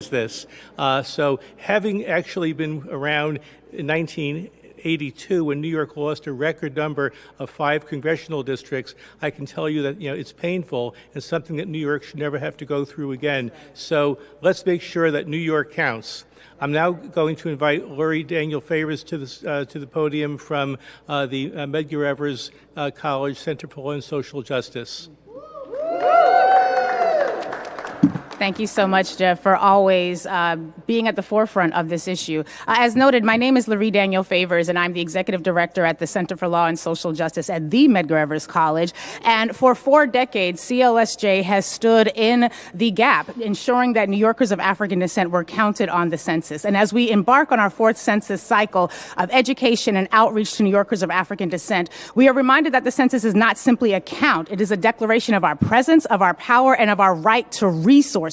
this. So having actually been around in 1982 when New York lost a record number of 5 congressional districts, I can tell you that it's painful and something that New York should never have to go through again. So let's make sure that New York counts. I'm now going to invite Lori Daniel Favors to the podium from the Medgar Evers College Center for Law and Social Justice. Thank you so much, Jeff, for always being at the forefront of this issue. As noted, my name is Lori Daniel Favors, and I'm the Executive Director at the Center for Law and Social Justice at the Medgar Evers College. And for 4 decades, CLSJ has stood in the gap, ensuring that New Yorkers of African descent were counted on the census. And as we embark on our 4th census cycle of education and outreach to New Yorkers of African descent, we are reminded that the census is not simply a count. It is a declaration of our presence, of our power, and of our right to resources.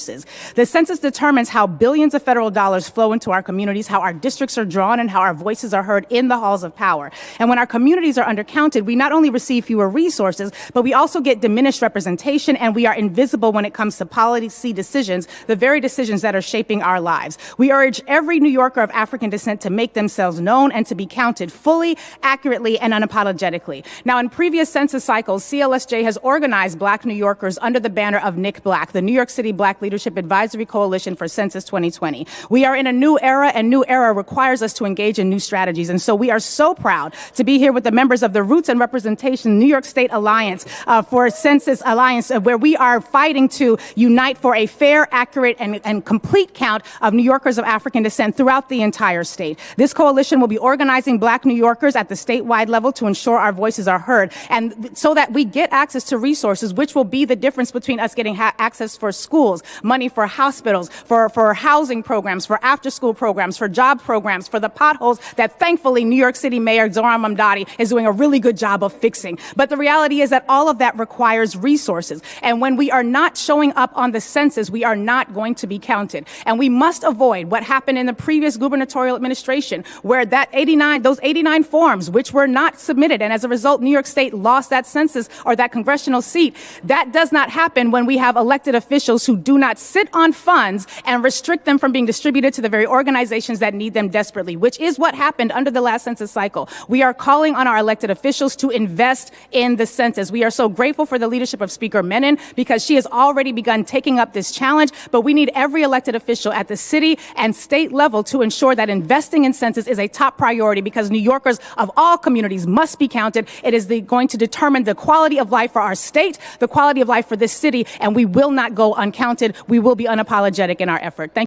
The census determines how billions of federal dollars flow into our communities, how our districts are drawn, and how our voices are heard in the halls of power. And when our communities are undercounted, we not only receive fewer resources, but we also get diminished representation, and we are invisible when it comes to policy decisions, the very decisions that are shaping our lives. We urge every New Yorker of African descent to make themselves known and to be counted fully, accurately, and unapologetically. Now, in previous census cycles, CLSJ has organized Black New Yorkers under the banner of NYC Black, the New York City Black Leadership Advisory Coalition for Census 2020. We are in a new era, and new era requires us to engage in new strategies. And so we are so proud to be here with the members of the Roots and Representation New York State Alliance for Census Alliance, where we are fighting to unite for a fair, accurate, and complete count of New Yorkers of African descent throughout the entire state. This coalition will be organizing Black New Yorkers at the statewide level to ensure our voices are heard, and so that we get access to resources, which will be the difference between us getting access for schools, money for hospitals, for housing programs, for after-school programs, for job programs, for the potholes that thankfully New York City Mayor Zohran Mamdani is doing a really good job of fixing. But the reality is that all of that requires resources. And when we are not showing up on the census, we are not going to be counted. And we must avoid what happened in the previous gubernatorial administration, where those 89 forms, which were not submitted, and as a result, New York State lost that census or that congressional seat. That does not happen when we have elected officials who do not sit on funds and restrict them from being distributed to the very organizations that need them desperately, which is what happened under the last census cycle. We are calling on our elected officials to invest in the census. We are so grateful for the leadership of Speaker Menin, because she has already begun taking up this challenge, but we need every elected official at the city and state level to ensure that investing in census is a top priority, because New Yorkers of all communities must be counted. It is going to determine the quality of life for our state, the quality of life for this city, and we will not go uncounted. We will be unapologetic in our effort. Thank you.